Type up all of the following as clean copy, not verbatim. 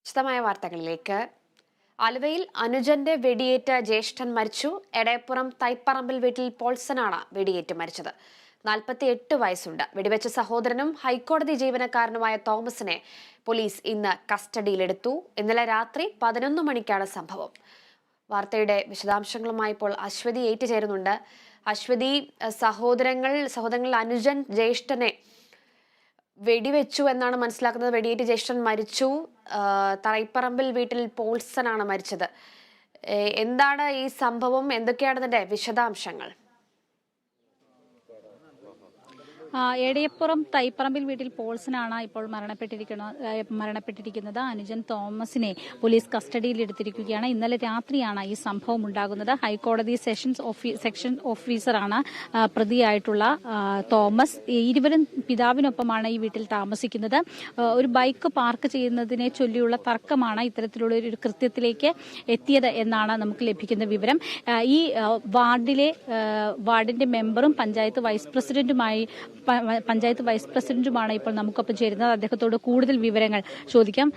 വിശദമായ വാർത്തകളിലേക്ക്. ആലുവയിൽ അനുജന്റെ വെടിയേറ്റ് ജ്യേഷ്ഠൻ മരിച്ചു. എടയപ്പുറം തൈപ്പറമ്പിൽ വീട്ടിൽ പോൾസനാണ് വെടിയേറ്റ് മരിച്ചത്. 48 വയസ്സുണ്ട്. വെടിവെച്ച സഹോദരനും ഹൈക്കോടതി ജീവനക്കാരനുമായ തോമസിനെ പോലീസ് ഇന്ന് കസ്റ്റഡിയിലെടുത്തു. ഇന്നലെ രാത്രി 11 മണിക്കാണ് സംഭവം. വാർത്തയുടെ വിശദാംശങ്ങളുമായി ഇപ്പോൾ അശ്വതി ഏറ്റുചേരുന്നുണ്ട്. അശ്വതി, സഹോദരങ്ങൾ അനുജൻ ജ്യേഷ്ഠനെ വെടിവെച്ചു എന്നാണ് മനസ്സിലാക്കുന്നത്. വെടിയേറ്റ് ജ്യേഷ്ഠൻ മരിച്ചു. തറൈപ്പറമ്പിൽ വീട്ടിൽ പോൾസനാണ് മരിച്ചത്. എന്താണ് ഈ സംഭവം? എന്തൊക്കെയാണ് ഇതിന്റെ വിശദാംശങ്ങൾ? എടയപ്പുറം തൈപ്പറമ്പിൽ വീട്ടിൽ പോൾസനാണ് ഇപ്പോൾ മരണപ്പെട്ടിരിക്കുന്നത്. അനുജൻ തോമസിനെ പോലീസ് കസ്റ്റഡിയിലെടുത്തിരിക്കുകയാണ്. ഇന്നലെ രാത്രിയാണ് ഈ സംഭവം ഉണ്ടാകുന്നത്. ഹൈക്കോടതി സെക്ഷൻ ഓഫീസറാണ് പ്രതിയായിട്ടുള്ള തോമസ്. ഇരുവരും പിതാവിനൊപ്പമാണ് ഈ വീട്ടിൽ താമസിക്കുന്നത്. ഒരു ബൈക്ക് പാർക്ക് ചെയ്യുന്നതിനെ ചൊല്ലിയുള്ള തർക്കമാണ് ഇത്തരത്തിലുള്ള ഒരു കൃത്യത്തിലേക്ക് എത്തിയത് എന്നാണ് നമുക്ക് ലഭിക്കുന്ന വിവരം. ഈ വാർഡിന്റെ മെമ്പറും പഞ്ചായത്ത് വൈസ് പ്രസിഡന്റുമാണ് ഇപ്പോൾ നമുക്കൊപ്പം ചേരുന്നത്. അദ്ദേഹത്തോട് കൂടുതൽ വിവരങ്ങൾ ചോദിക്കാം.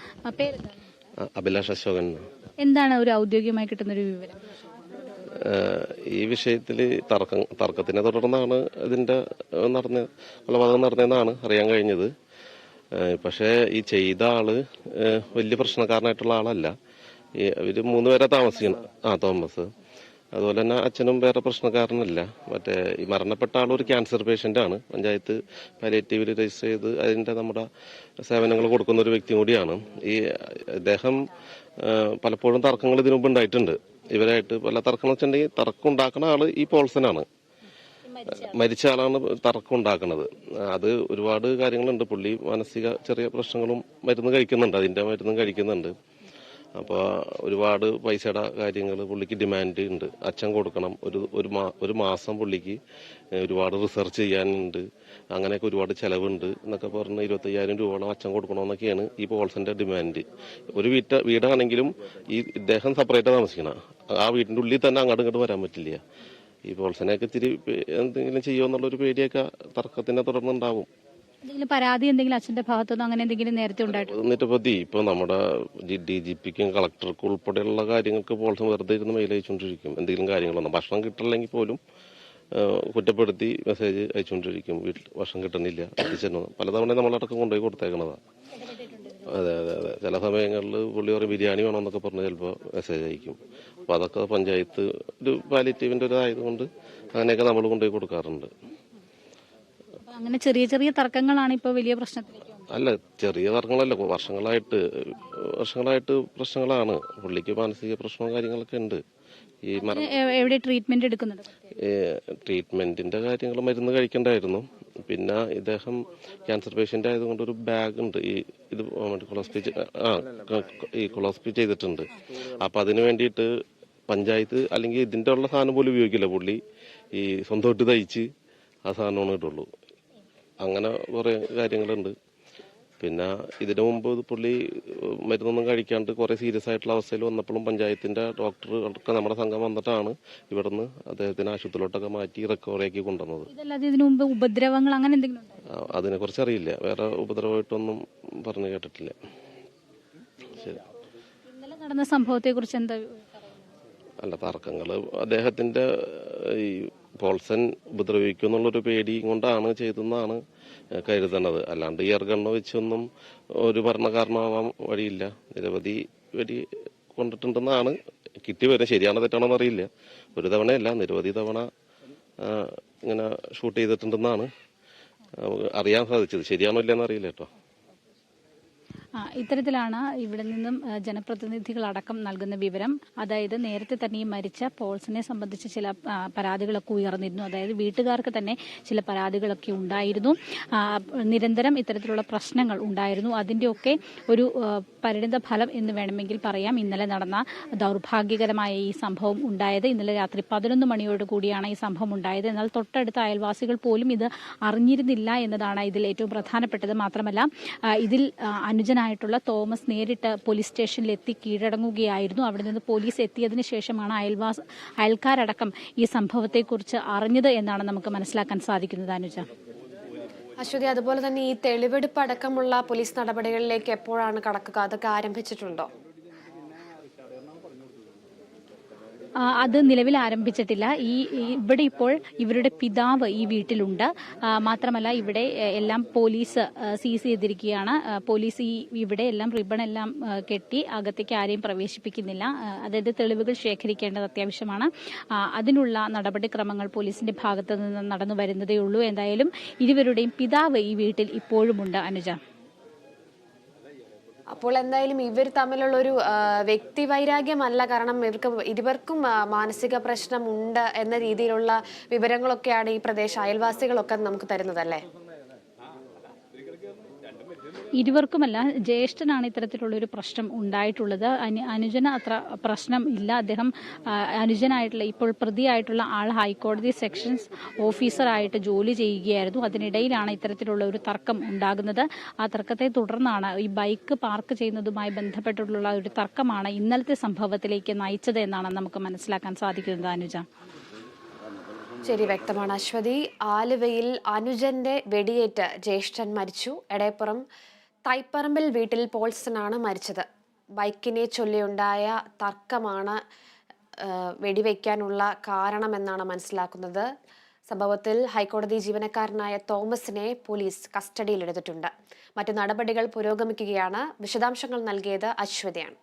അഭിലാഷ് അശോകൻ. എന്താണ് ഒരു ഔദ്യോഗികമായി കിട്ടുന്ന ഒരു വിവരം? ഈ വിഷയത്തിൽ തർക്കത്തിനെ തുടർന്നാണ് ഇതിന്റെ കൊലപാതകം നടന്നതെന്നാണ് അറിയാൻ കഴിഞ്ഞത്. പക്ഷേ ഈ ചെയ്ത ആള് വലിയ പ്രശ്നക്കാരനായിട്ടുള്ള ആളല്ല. ഇവര് 3 പേരെ താമസിക്കണം. തോമസ്. അതുപോലെ തന്നെ അച്ഛനും വേറെ പ്രശ്നക്കാരനല്ല. മറ്റേ ഈ മരണപ്പെട്ട ആൾ ഒരു ക്യാൻസർ പേഷ്യന്റ് ആണ്. പഞ്ചായത്ത് പാലിയേറ്റീവിൽ രജിസ്റ്റർ ചെയ്ത് അതിന്റെ നമ്മുടെ സേവനങ്ങൾ കൊടുക്കുന്ന ഒരു വ്യക്തി കൂടിയാണ്. ഈ അദ്ദേഹം പലപ്പോഴും തർക്കങ്ങൾ ഇതിനു മുമ്പ് ഉണ്ടായിട്ടുണ്ട്. ഇവരായിട്ട് പല തർക്കം വെച്ചിട്ടുണ്ടെങ്കിൽ തർക്കം ഉണ്ടാക്കുന്ന ആള് ഈ പോൾസനാണ്. മരിച്ച ആളാണ് തർക്കം ഉണ്ടാക്കുന്നത്. അത് ഒരുപാട് കാര്യങ്ങളുണ്ട്. പുള്ളി മാനസിക ചെറിയ പ്രശ്നങ്ങളും മരുന്ന് കഴിക്കുന്നുണ്ട്. അതിന്റെ മരുന്നും കഴിക്കുന്നുണ്ട്. അപ്പോൾ ഒരുപാട് പൈസയുടെ കാര്യങ്ങൾ പുള്ളിക്ക് ഡിമാൻഡ് ഉണ്ട്. അച്ഛൻ കൊടുക്കണം. ഒരു മാസം പുള്ളിക്ക് ഒരുപാട് റിസർച്ച് ചെയ്യാനുണ്ട്. അങ്ങനെയൊക്കെ ഒരുപാട് ചെലവുണ്ട് എന്നൊക്കെ പറഞ്ഞ് 25,000 രൂപയോളം അച്ഛൻ കൊടുക്കണമെന്നൊക്കെയാണ് ഈ പോൾസന്റെ ഡിമാൻഡ്. ഒരു വീടാണെങ്കിലും ഇദ്ദേഹം സെപ്പറേറ്റ് താമസിക്കണം. ആ വീടിന്റെ ഉള്ളിൽ തന്നെ അങ്ങോട്ടും ഇങ്ങോട്ട് വരാൻ പറ്റില്ല. ഈ പോൾസനെയൊക്കെ ഇത്തിരി എന്തെങ്കിലും ചെയ്യുമെന്നുള്ളൊരു പേടിയൊക്കെ തർക്കത്തിനെ തുടർന്നുണ്ടാവും. പരാതി എന്തെങ്കിലും അച്ഛന്റെ ഭാഗത്തുനിന്ന് അങ്ങനെ എന്തെങ്കിലും നേരത്തെ ഉണ്ടായിട്ടുണ്ട്? ഇപ്പൊ നമ്മുടെ DGPക്കും കളക്ടർക്കും ഉൾപ്പെടെയുള്ള കാര്യങ്ങൾക്ക് പോൾസൺ വെറുതെ ഇരുന്ന് മെയിൽ അയച്ചുകൊണ്ടിരിക്കും. എന്തെങ്കിലും കാര്യങ്ങളൊന്നും ഭക്ഷണം കിട്ടില്ലെങ്കിൽ പോലും കുറ്റപ്പെടുത്തി മെസ്സേജ് അയച്ചുകൊണ്ടിരിക്കും. വീട്ടിൽ ഭക്ഷണം കിട്ടണില്ല, എത്തിച്ചെന്നു പലതവണ നമ്മളടക്കം കൊണ്ടുപോയി കൊടുത്തേക്കണതാ. അതെ. ചില സമയങ്ങളിൽ പുള്ളി പറയും ബിരിയാണി വേണമെന്നൊക്കെ പറഞ്ഞ് ചിലപ്പോൾ മെസ്സേജ് അയക്കും. അപ്പൊ അതൊക്കെ പഞ്ചായത്ത് ഒരു പാലിയേറ്റീവിന്റെ ഒരു ഇതായതുകൊണ്ട് അങ്ങനെയൊക്കെ നമ്മൾ കൊണ്ടുപോയി കൊടുക്കാറുണ്ട്. അങ്ങനെ ചെറിയ ചെറിയ തർക്കങ്ങളാണ് ഇപ്പോൾ വലിയ പ്രശ്നത്തിലേക്ക്. അല്ല, ചെറിയ തർക്കങ്ങളല്ല. വർഷങ്ങളായിട്ട് പ്രശ്നങ്ങളാണ്. പുള്ളിക്ക് മാനസിക പ്രശ്നവും കാര്യങ്ങളൊക്കെ ഉണ്ട്. ഈ എവിടെ ട്രീറ്റ്മെന്റ് എടുക്കുന്നുണ്ട്? ട്രീറ്റ്മെന്റിന്റെ കാര്യങ്ങൾ മരുന്ന് കഴിക്കണ്ടായിരുന്നു. പിന്നെ ഇദ്ദേഹം ക്യാൻസർ പേഷ്യന്റ് ആയതുകൊണ്ട് ഒരു ബാഗ് ഉണ്ട്. ഇത് കൊളോസ്കോപ്പി ചെയ്തിട്ടുണ്ട്. അപ്പൊ അതിന് വേണ്ടിയിട്ട് പഞ്ചായത്ത് അല്ലെങ്കിൽ ഇതിന്റെ ഉള്ള സാധനം പോലും ഉപയോഗിക്കില്ല. പുള്ളി ഈ സ്വന്തമായിട്ട് തയ്ച്ച് ആ സാധനമാണ് ഇട്ടുള്ളൂ. അങ്ങനെ കുറെ കാര്യങ്ങളുണ്ട്. പിന്നെ ഇതിനു മുമ്പ് പുള്ളി മരുന്നൊന്നും കഴിക്കാണ്ട് കുറെ സീരിയസ് ആയിട്ടുള്ള അവസ്ഥയിൽ വന്നപ്പോഴും പഞ്ചായത്തിന്റെ ഡോക്ടർ ഒക്കെ നമ്മുടെ സംഘം വന്നിട്ടാണ് ഇവിടുന്ന് അദ്ദേഹത്തിന് ആശുപത്രിയിലോട്ടൊക്കെ മാറ്റി റിക്കവറിയാക്കി കൊണ്ടുവന്നത്. ഇതിനു മുമ്പ് ഉപദ്രവങ്ങൾ അങ്ങനെ എന്തെങ്കിലും? അതിനെ കുറിച്ച് അറിയില്ല. വേറെ ഉപദ്രവമായിട്ടൊന്നും പറഞ്ഞു കേട്ടിട്ടില്ല. ശരി. ഇന്നലെ നടന്ന സംഭവത്തെ കുറിച്ച് എന്താ? അല്ല, തർക്കങ്ങള് അദ്ദേഹത്തിന്റെ ഈ പോൾസൺ ഉപദ്രവിക്കും എന്നുള്ളൊരു പേടി കൊണ്ടാണ് ചെയ്തെന്നാണ് കരുതുന്നത്. അല്ലാണ്ട് ഇയർ ഗണ്ണ് വെച്ചൊന്നും ഒരു മരണകാരണമാവാൻ വഴിയില്ല. നിരവധി വെടി കൊണ്ടിട്ടുണ്ടെന്നാണ് കിട്ടി വരുന്നത്. ശരിയാണോ തെറ്റാണോ എന്നറിയില്ല. ഒരു തവണയല്ല, നിരവധി തവണ ഇങ്ങനെ ഷൂട്ട് ചെയ്തിട്ടുണ്ടെന്നാണ് അറിയാൻ സാധിച്ചത്. ശരിയാണോ ഇല്ലെന്ന് അറിയില്ല കേട്ടോ. ഇത്തരത്തിലാണ് ഇവിടെ നിന്നും ജനപ്രതിനിധികളടക്കം നൽകുന്ന വിവരം. അതായത് നേരത്തെ തന്നെ ഈ മരിച്ച പോൾസനെ സംബന്ധിച്ച് ചില പരാതികളൊക്കെ ഉയർന്നിരുന്നു. അതായത് വീട്ടുകാർക്ക് തന്നെ ചില പരാതികളൊക്കെ ഉണ്ടായിരുന്നു. നിരന്തരം ഇത്തരത്തിലുള്ള പ്രശ്നങ്ങൾ ഉണ്ടായിരുന്നു. അതിൻ്റെയൊക്കെ ഒരു പരിണിത ഫലം എന്ന് വേണമെങ്കിൽ പറയാം ഇന്നലെ നടന്ന ദൗർഭാഗ്യകരമായ ഈ സംഭവം ഉണ്ടായത്. ഇന്നലെ രാത്രി 11 മണിയോട് കൂടിയാണ് ഈ സംഭവം ഉണ്ടായത്. എന്നാൽ തൊട്ടടുത്ത അയൽവാസികൾ പോലും ഇത് അറിഞ്ഞിരുന്നില്ല എന്നതാണ് ഇതിൽ ഏറ്റവും പ്രധാനപ്പെട്ടത്. മാത്രമല്ല ഇതിൽ അനുജനായിട്ടുള്ള തോമസ് നേരിട്ട് പോലീസ് സ്റ്റേഷനിൽ എത്തി കീഴടങ്ങുകയായിരുന്നു. അവിടെ നിന്ന് പോലീസ് എത്തിയതിനു ശേഷമാണ് അയൽക്കാരടക്കം ഈ സംഭവത്തെക്കുറിച്ച് അറിഞ്ഞത് എന്നാണ് നമുക്ക് മനസ്സിലാക്കാൻ സാധിക്കുന്നത്. അനുജ, അശ്വതി, അതുപോലെ തന്നെ ഈ തെളിവെടുപ്പ് അടക്കമുള്ള പോലീസ് നടപടികളിലേക്ക് എപ്പോഴാണ് കടക്കുക? അതൊക്കെ ആരംഭിച്ചിട്ടുണ്ടോ? അത് നിലവിൽ ആരംഭിച്ചിട്ടില്ല. ഇവിടെ ഇപ്പോൾ ഇവരുടെ പിതാവ് ഈ വീട്ടിലുണ്ട്. മാത്രമല്ല ഇവിടെ എല്ലാം പോലീസ് സീസ് ചെയ്തിരിക്കുകയാണ്. പോലീസ് ഇവിടെ എല്ലാം റിബൺ എല്ലാം കെട്ടി അകത്തേക്ക് ആരെയും പ്രവേശിപ്പിക്കുന്നില്ല. അതായത് തെളിവുകൾ ശേഖരിക്കേണ്ടത് അത്യാവശ്യമാണ്. അതിനുള്ള നടപടിക്രമങ്ങൾ പോലീസിന്റെ ഭാഗത്ത് നിന്ന് നടന്നു വരുന്നതേ ഉള്ളൂ. എന്തായാലും ഇരുവരുടെയും പിതാവ് ഈ വീട്ടിൽ ഇപ്പോഴുമുണ്ട്. അനുജ, അപ്പോൾ എന്തായാലും ഇവർ തമ്മിലുള്ള ഒരു വ്യക്തി വൈരാഗ്യമല്ല, കാരണം ഇരുവർക്കും മാനസിക പ്രശ്നമുണ്ട് എന്ന രീതിയിലുള്ള വിവരങ്ങളൊക്കെയാണ് ഈ അയൽവാസികളൊക്കെ നമുക്ക് തരുന്നതല്ലേ? ഇരുവർക്കുമല്ല, ജ്യേഷ്ഠനാണ് ഇത്തരത്തിലുള്ളൊരു പ്രശ്നം ഉണ്ടായിട്ടുള്ളത്. അനുജന് അത്ര പ്രശ്നം ഇല്ല. അദ്ദേഹം അനുജനായിട്ടുള്ള ഇപ്പോൾ പ്രതിയായിട്ടുള്ള ആൾ ഹൈക്കോടതി സെക്ഷൻസ് ഓഫീസറായിട്ട് ജോലി ചെയ്യുകയായിരുന്നു. അതിനിടയിലാണ് ഇത്തരത്തിലുള്ള ഒരു തർക്കം ഉണ്ടാകുന്നത്. ആ തർക്കത്തെ തുടർന്നാണ് ഈ ബൈക്ക് പാർക്ക് ചെയ്യുന്നതുമായി ബന്ധപ്പെട്ടിട്ടുള്ള ഒരു തർക്കമാണ് ഇന്നലത്തെ സംഭവത്തിലേക്ക് നയിച്ചത് എന്നാണ് നമുക്ക് മനസ്സിലാക്കാൻ സാധിക്കുന്നത്. അനുജ, ശരി, വ്യക്തമാണ് അശ്വതി. ആലുവയിൽ അനുജന്റെ വെടിയേറ്റ് ജ്യേഷ്ഠൻ മരിച്ചു. എടയപ്പുറം തൈപ്പറമ്പിൽ വീട്ടിൽ പോൾസനാണ് മരിച്ചത്. ബൈക്കിനെ ചൊല്ലിയുണ്ടായ തർക്കമാണ് വെടിവെക്കാനുള്ള കാരണമെന്നാണ് മനസ്സിലാക്കുന്നത്. സംഭവത്തിൽ ഹൈക്കോടതി ജീവനക്കാരനായ തോമസിനെ പോലീസ് കസ്റ്റഡിയിലെടുത്തിട്ടുണ്ട്. മറ്റു നടപടികൾ പുരോഗമിക്കുകയാണ്. വിശദാംശങ്ങൾ നൽകിയത് അശ്വതിയാണ്.